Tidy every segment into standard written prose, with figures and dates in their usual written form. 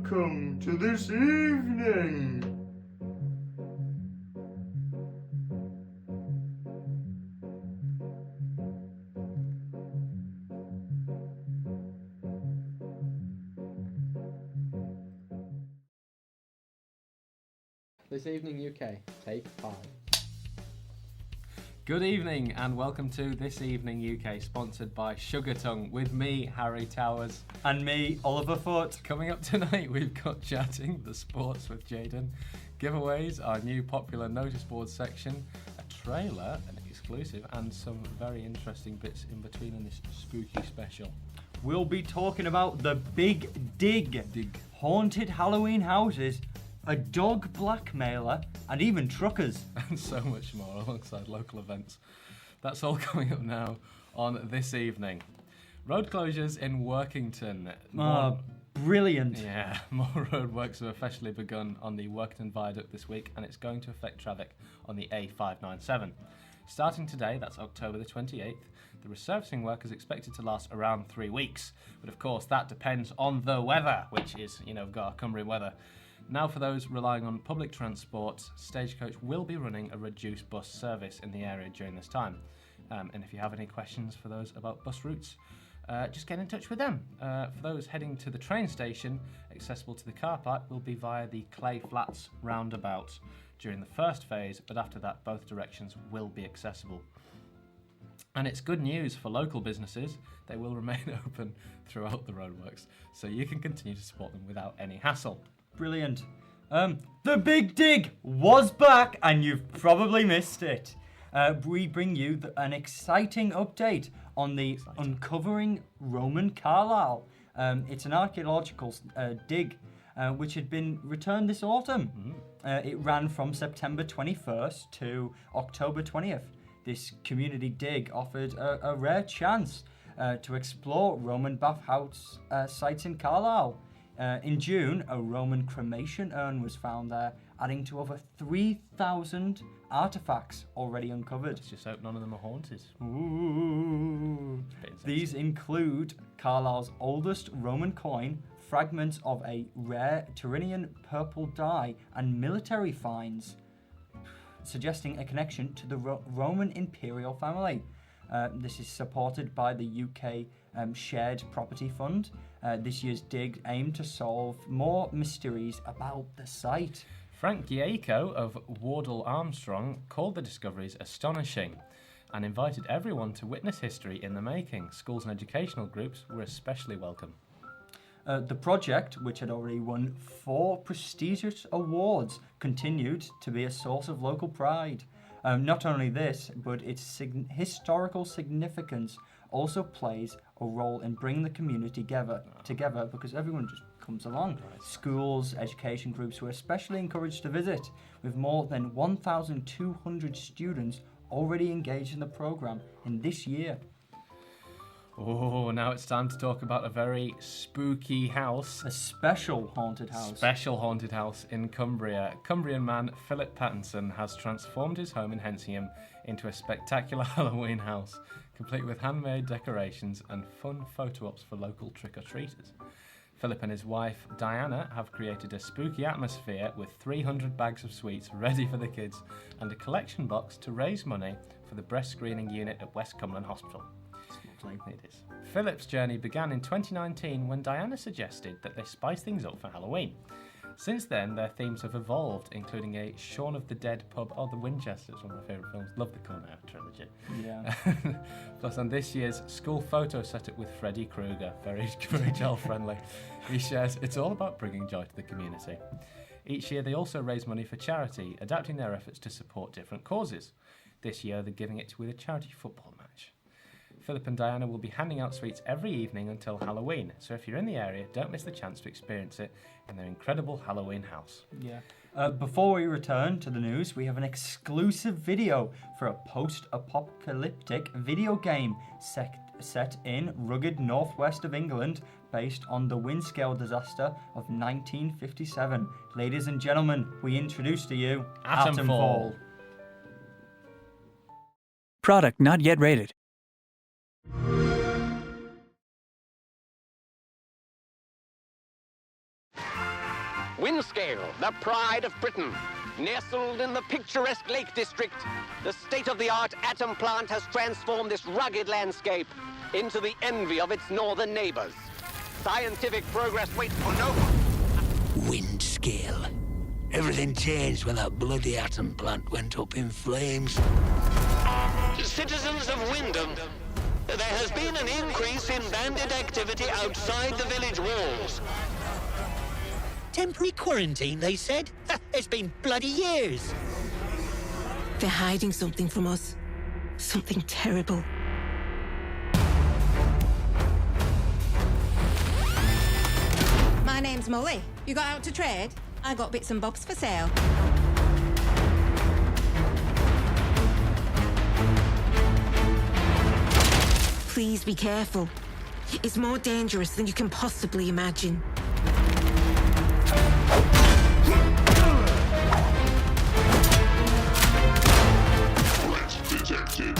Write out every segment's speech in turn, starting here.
Welcome to this evening. This Evening UK, take 5. Good evening and welcome to This Evening UK, sponsored by Sugar Tongue, with me, Harry Towers. And me, Oliver Foot. Coming up tonight, we've got Chatting, the sports with Jaden, giveaways, our new popular notice board section, a trailer, an exclusive, and some very interesting bits in between in this spooky special. We'll be talking about the Big Dig, haunted Halloween houses, a dog blackmailer, and even truckers. And so much more alongside local events. That's all coming up now on This Evening. Road closures in Workington. Brilliant. Yeah, more road works have officially begun on the Workington Viaduct this week, and it's going to affect traffic on the A597. Starting today, that's October the 28th, the resurfacing work is expected to last around 3 weeks. But of course, that depends on the weather, which is, we've got our Cumbrian weather. Now, for those relying on public transport, Stagecoach will be running a reduced bus service in the area during this time. And if you have any questions for those about bus routes, just get in touch with them. For those heading to the train station, accessible to the car park will be via the Clay Flats roundabout during the first phase, but after that, both directions will be accessible. And it's good news for local businesses. They will remain open throughout the roadworks, so you can continue to support them without any hassle. Brilliant. The Big Dig was back, and you've probably missed it. We bring you an exciting update on the Uncovering Roman Carlisle. It's an archaeological dig which had been returned this autumn. It ran from September 21st to October 20th. This community dig offered a rare chance to explore Roman bathhouse sites in Carlisle. In June, a Roman cremation urn was found there, adding to over 3,000 artifacts already uncovered. Let's just hope none of them are haunted. Ooh. These include Carlisle's oldest Roman coin, fragments of a rare Tyrrhenian purple dye, and military finds, suggesting a connection to the Roman imperial family. This is supported by the UK Shared Property Fund. This year's dig aimed to solve more mysteries about the site. Frank Giaco of Wardle Armstrong called the discoveries astonishing and invited everyone to witness history in the making. Schools and educational groups were especially welcome. The project, which had already won 4 prestigious awards, continued to be a source of local pride. Not only this, but its historical significance also plays a role in bringing the community together because everyone just comes along. Right. Schools, education groups were especially encouraged to visit, with more than 1,200 students already engaged in the program in this year. Oh, now it's time to talk about a very spooky house. A special haunted house. Special haunted house in Cumbria. Cumbrian man Philip Pattinson has transformed his home in Hensingham into a spectacular Halloween house, complete with handmade decorations and fun photo ops for local trick-or-treaters. Philip and his wife Diana have created a spooky atmosphere with 300 bags of sweets ready for the kids and a collection box to raise money for the breast screening unit at West Cumberland Hospital. It is. Philip's journey began in 2019 when Diana suggested that they spice things up for Halloween. Since then, their themes have evolved, including a Shaun of the Dead pub. Oh, The Winchesters, one of my favourite films. Love the Cornell trilogy. Yeah. Plus, on this year's school photo setup with Freddy Krueger, very child-friendly, he shares it's all about bringing joy to the community. Each year, they also raise money for charity, adapting their efforts to support different causes. This year, they're giving it with a charity football match. Philip and Diana will be handing out sweets every evening until Halloween, so if you're in the area, don't miss the chance to experience it in their incredible Halloween house. Yeah. Before we return to the news, we have an exclusive video for a post-apocalyptic video game set in rugged northwest of England, based on the Windscale disaster of 1957. Ladies and gentlemen, we introduce to you Atomfall. Product not yet rated. Windscale, the pride of Britain. Nestled in the picturesque Lake District, the state-of-the-art atom plant has transformed this rugged landscape into the envy of its northern neighbors. Scientific progress waits for no one. Windscale. Everything changed when that bloody atom plant went up in flames. Citizens of Wyndham, there has been an increase in bandit activity outside the village walls. Temporary quarantine, they said? It's been bloody years. They're hiding something from us. Something terrible. My name's Molly. You got out to trade? I got bits and bobs for sale. Please be careful. It's more dangerous than you can possibly imagine. Detected.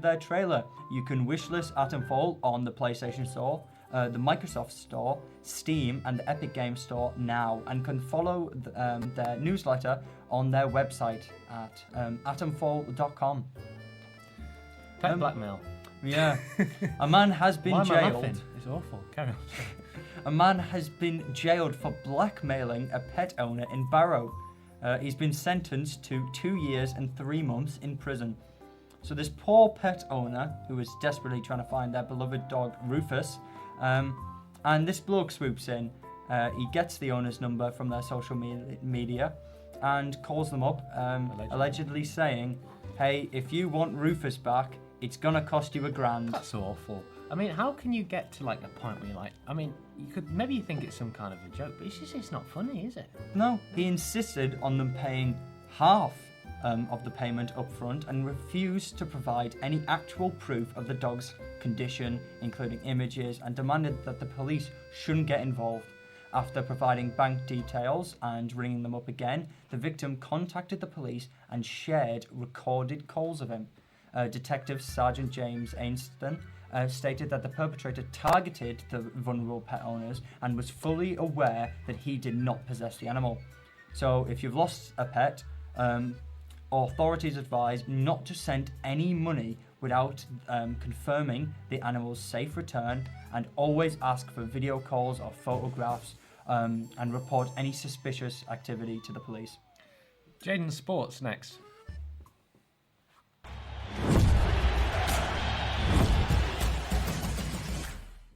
Their trailer. You can wishlist Atomfall on the PlayStation Store, the Microsoft Store, Steam, and the Epic Games Store now, and can follow their newsletter on their website at atomfall.com. Pet blackmail. Yeah. A man has been Why am I jailed. laughing? It's awful. Carry on. A man has been jailed for blackmailing a pet owner in Barrow. He's been sentenced to 2 years and 3 months in prison. So this poor pet owner, who is desperately trying to find their beloved dog Rufus, and this bloke swoops in. He gets the owner's number from their social media and calls them up, allegedly saying, "Hey, if you want Rufus back, it's gonna cost you $1,000." That's awful. I mean, how can you get to like a point where you're like, I mean, maybe you think it's some kind of a joke, but it's not funny, is it? No, he insisted on them paying half of the payment up front and refused to provide any actual proof of the dog's condition, including images, and demanded that the police shouldn't get involved. After providing bank details and ringing them up again, the victim contacted the police and shared recorded calls of him. Detective Sergeant James Ainston stated that the perpetrator targeted the vulnerable pet owners and was fully aware that he did not possess the animal. So if you've lost a pet, authorities advise not to send any money without confirming the animal's safe return, and always ask for video calls or photographs and report any suspicious activity to the police. Jaden, sports next.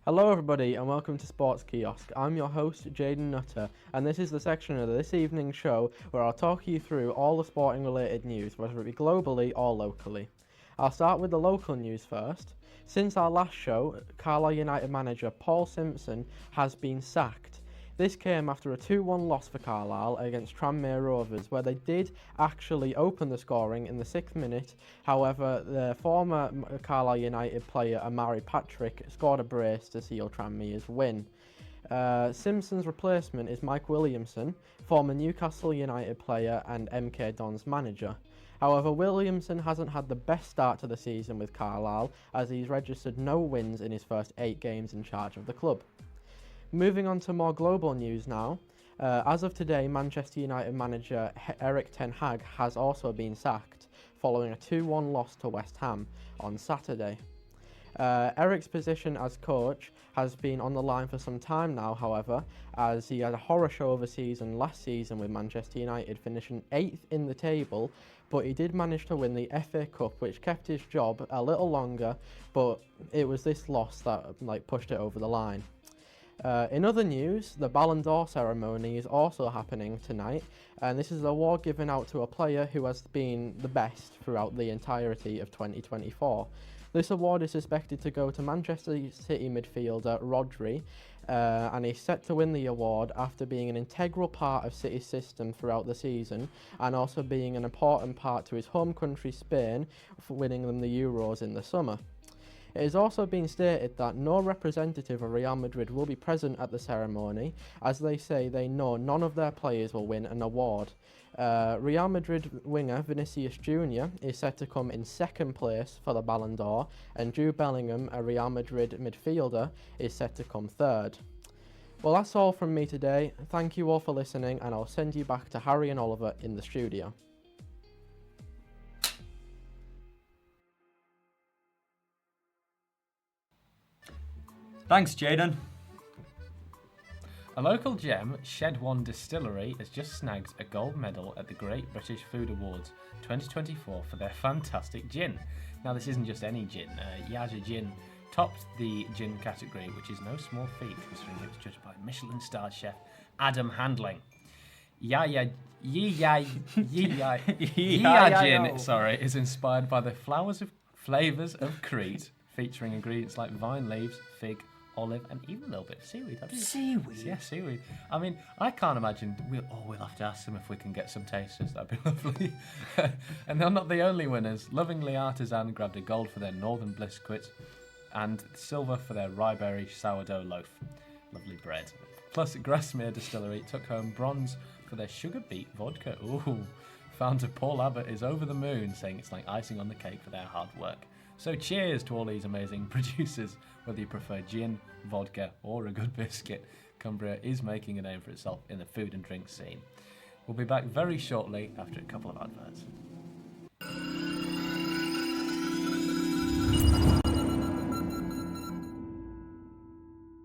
Hello everybody and welcome to Sports Kiosk. I'm your host Jaden Nutter, and this is the section of this evening's show where I'll talk you through all the sporting related news, whether it be globally or locally. I'll start with the local news first. Since our last show, Carlisle United manager Paul Simpson has been sacked. This came after a 2-1 loss for Carlisle against Tranmere Rovers, where they did actually open the scoring in the 6th minute. However, the former Carlisle United player Amari Patrick scored a brace to seal Tranmere's win. Simpson's replacement is Mike Williamson, former Newcastle United player and MK Dons manager. However, Williamson hasn't had the best start to the season with Carlisle, as he's registered no wins in his first 8 games in charge of the club. Moving on to more global news now. As of today, Manchester United manager Erik ten Hag has also been sacked, following a 2-1 loss to West Ham on Saturday. Eric's position as coach has been on the line for some time now, however, as he had a horror show of a season last season with Manchester United, finishing 8th in the table, but he did manage to win the FA Cup, which kept his job a little longer, but it was this loss that pushed it over the line. In other news, the Ballon d'Or ceremony is also happening tonight, and this is an award given out to a player who has been the best throughout the entirety of 2024. This award is suspected to go to Manchester City midfielder Rodri, and he's set to win the award after being an integral part of City's system throughout the season, and also being an important part to his home country Spain for winning them the Euros in the summer. It has also been stated that no representative of Real Madrid will be present at the ceremony, as they say they know none of their players will win an award. Real Madrid winger Vinicius Jr. is set to come in second place for the Ballon d'Or, and Jude Bellingham, a Real Madrid midfielder, is set to come third. Well, that's all from me today. Thank you all for listening, and I'll send you back to Harry and Oliver in the studio. Thanks, Jaden. A local gem, Shed One Distillery, has just snagged a gold medal at the Great British Food Awards 2024 for their fantastic gin. Now, this isn't just any gin. Yaja Gin topped the gin category, which is no small feat considering it was judged by Michelin-starred chef Adam Handling. Yaja Gin, is inspired by the flavors of Crete, featuring ingredients like vine leaves, fig, olive, and even a little bit of seaweed. Seaweed? Yeah, seaweed. I mean, I can't imagine. We'll have to ask them if we can get some tasters. That'd be lovely. And they're not the only winners. Lovingly Artisan grabbed a gold for their Northern Biscuits and silver for their Ryeberry sourdough loaf. Lovely bread. Plus, Grasmere Distillery took home bronze for their sugar beet vodka. Ooh. Founder Paul Abbott is over the moon, saying it's like icing on the cake for their hard work. So cheers to all these amazing producers. Whether you prefer gin, vodka, or a good biscuit, Cumbria is making a name for itself in the food and drink scene. We'll be back very shortly after a couple of adverts.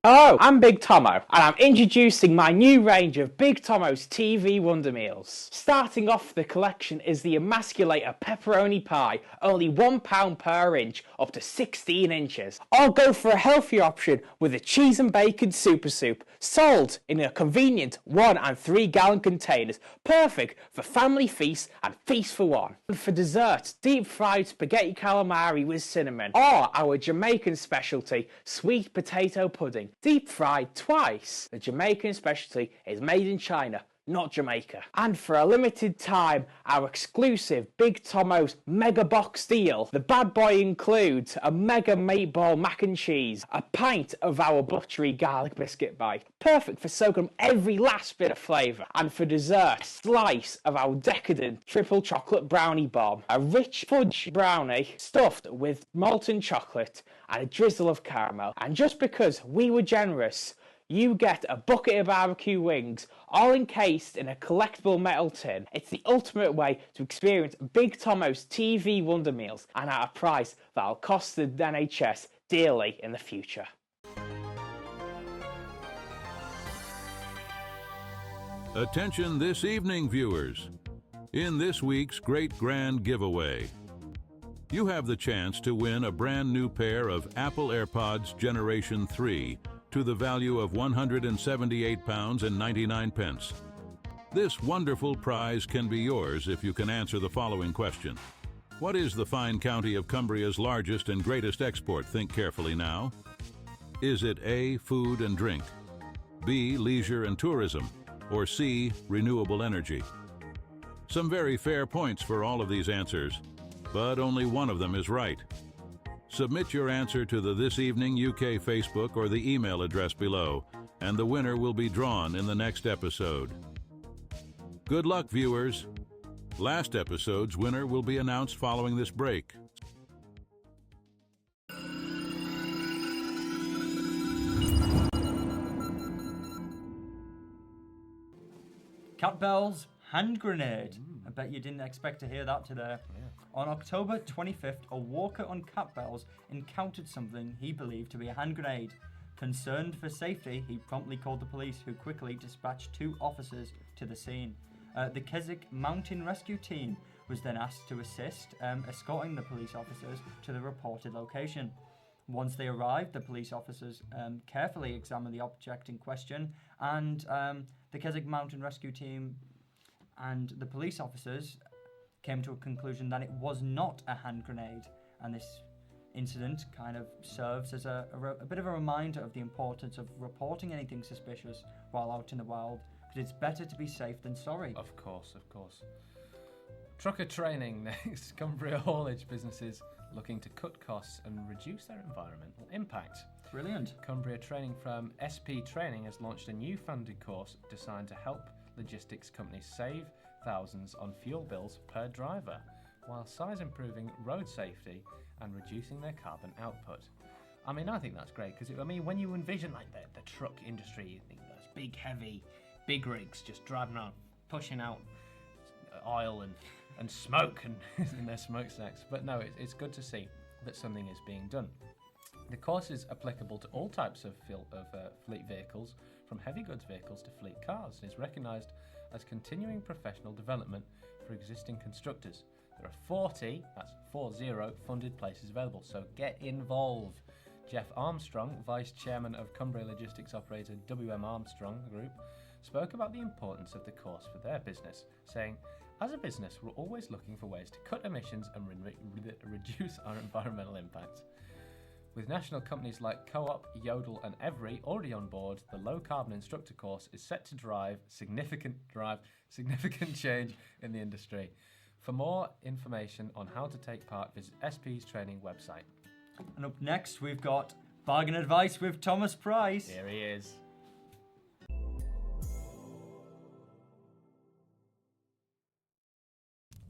Hello, I'm Big Tomo, and I'm introducing my new range of Big Tomo's TV Wonder Meals. Starting off the collection is the Emasculator Pepperoni Pie, only £1 per inch, up to 16 inches. I'll go for a healthier option with a cheese and bacon super soup, sold in a convenient 1 and 3 gallon containers, perfect for family feasts and feast for one. And for dessert, deep fried spaghetti calamari with cinnamon, or our Jamaican specialty, sweet potato pudding. Deep fried twice. The Jamaican specialty is made in China, not Jamaica. And for a limited time, our exclusive Big Tomo's Mega Box deal. The bad boy includes a Mega Meatball Mac and Cheese, a pint of our buttery garlic biscuit bite, perfect for soaking up every last bit of flavour. And for dessert, a slice of our decadent triple chocolate brownie bomb, a rich fudge brownie stuffed with molten chocolate and a drizzle of caramel. And just because we were generous, you get a bucket of barbecue wings, all encased in a collectible metal tin. It's the ultimate way to experience Big Tomo's TV Wonder Meals, and at a price that'll cost the NHS dearly in the future. Attention this evening, viewers. In this week's Great Grand Giveaway, you have the chance to win a brand new pair of Apple AirPods Generation 3 to the value of £178.99. This wonderful prize can be yours if you can answer the following question. What is the fine county of Cumbria's largest and greatest export? Think carefully now. Is it A, food and drink, B, leisure and tourism, or C, renewable energy? Some very fair points for all of these answers, but only one of them is right. Submit your answer to the This Evening UK Facebook or the email address below, and the winner will be drawn in the next episode. Good luck, viewers. Last episode's winner will be announced following this break. Cat Bell's hand grenade. I bet you didn't expect to hear that today. Yeah. On October 25th, a walker on Cat Bells encountered something he believed to be a hand grenade. Concerned for safety, he promptly called the police, who quickly dispatched 2 officers to the scene. The Keswick Mountain Rescue Team was then asked to assist, escorting the police officers to the reported location. Once they arrived, the police officers carefully examined the object in question, and the Keswick Mountain Rescue Team and the police officers came to a conclusion that it was not a hand grenade, and this incident kind of serves as a bit of a reminder of the importance of reporting anything suspicious while out in the wild, because it's better to be safe than sorry. Of course, of course. Trucker training next. Cumbria haulage businesses looking to cut costs and reduce their environmental impact. Brilliant. Cumbria training firm SP Training has launched a new funded course designed to help logistics companies save thousands on fuel bills per driver, while size improving road safety and reducing their carbon output. I mean, I think that's great because when you envision like the truck industry, you think those big, heavy, big rigs just driving around, pushing out oil and smoke and in their smokestacks. But no, it's good to see that something is being done. The course is applicable to all types of fleet vehicles, from heavy goods vehicles to fleet cars, and is recognised as continuing professional development for existing constructors. There are 40, that's 40, funded places available, so get involved. Jeff Armstrong, Vice Chairman of Cumbria Logistics operator WM Armstrong Group, spoke about the importance of the course for their business, saying, "As a business, we're always looking for ways to cut emissions and reduce our environmental impact." With national companies like Co-op, Yodel and Every already on board, the low-carbon instructor course is set to drive significant change in the industry. For more information on how to take part, visit SP's training website. And up next, we've got Bargain Advice with Thomas Price. Here he is.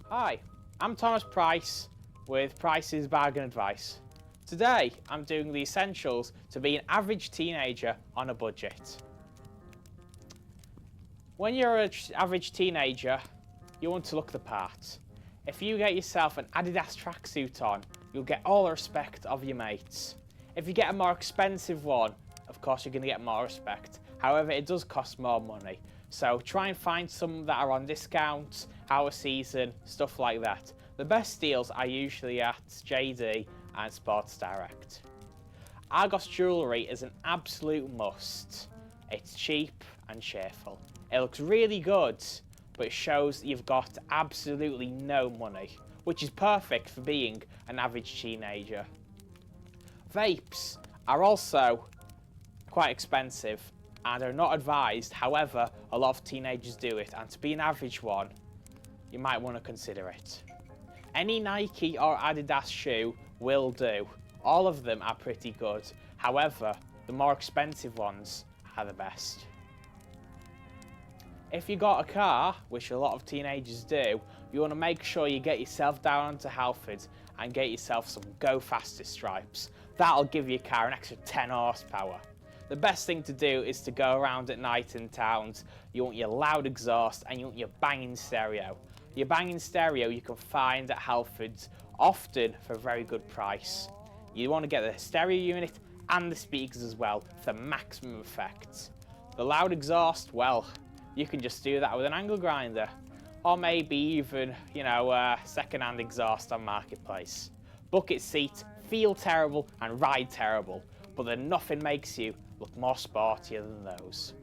Hi, I'm Thomas Price with Price's Bargain Advice. Today, I'm doing the essentials to be an average teenager on a budget. When you're an average teenager, you want to look the part. If you get yourself an Adidas tracksuit on, you'll get all the respect of your mates. If you get a more expensive one, of course you're going to get more respect. However, it does cost more money. So try and find some that are on discount, our season, stuff like that. The best deals are usually at JD and Sports Direct. Argos jewellery is an absolute must. It's cheap and cheerful. It looks really good, but it shows that you've got absolutely no money, which is perfect for being an average teenager. Vapes are also quite expensive and are not advised. However, a lot of teenagers do it, and to be an average one, you might want to consider it. Any Nike or Adidas shoe will do. All of them are pretty good. However, the more expensive ones are the best. If you got a car, which a lot of teenagers do, you want to make sure you get yourself down onto Halford and get yourself some Go Faster stripes. That'll give your car an extra 10 horsepower. The best thing to do is to go around at night in towns. You want your loud exhaust and you want your banging stereo. Your banging stereo you can find at Halfords, often for a very good price. You want to get the stereo unit and the speakers as well for maximum effect. The loud exhaust, well, you can just do that with an angle grinder, or maybe even, second-hand exhaust on Marketplace. Bucket seats feel terrible and ride terrible, but then nothing makes you look more sportier than those.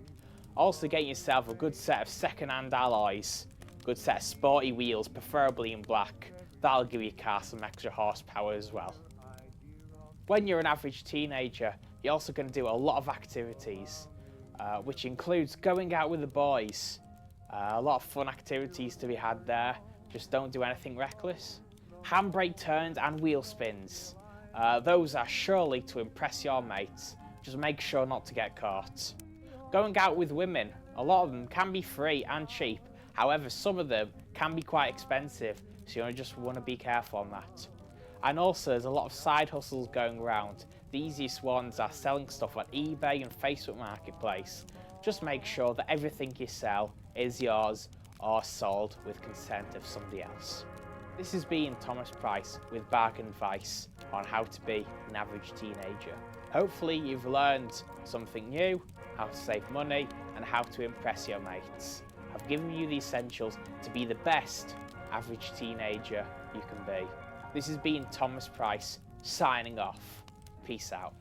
Also get yourself a good set of second-hand alloys, good set of sporty wheels, preferably in black. That'll give your car some extra horsepower as well. When you're an average teenager, you're also going to do a lot of activities, which includes going out with the boys. A lot of fun activities to be had there. Just don't do anything reckless. Handbrake turns and wheel spins. Those are surely to impress your mates. Just make sure not to get caught. Going out with women, a lot of them can be free and cheap. However, some of them can be quite expensive, so you just want to be careful on that. And also, there's a lot of side hustles going around. The easiest ones are selling stuff on eBay and Facebook Marketplace. Just make sure that everything you sell is yours or sold with consent of somebody else. This has been Thomas Price with Bargain Advice on how to be an average teenager. Hopefully you've learned something new, how to save money and how to impress your mates. I've given you the essentials to be the best average teenager you can be. This has been Thomas Price signing off. Peace out.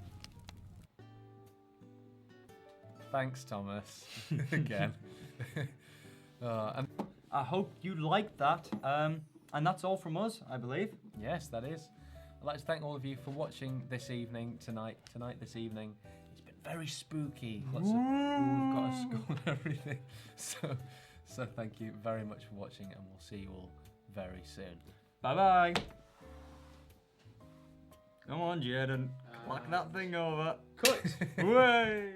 Thanks, Thomas. Again. And I hope you liked that. And that's all from us, I believe. yes, that is. I'd like to thank all of you for watching this evening, this evening. It's been very spooky. Lots of, we've got a school and everything. So thank you very much for watching, and we'll see you all very soon. Bye-bye. Come on, Jaden. Clack that thing over. Cut. Way!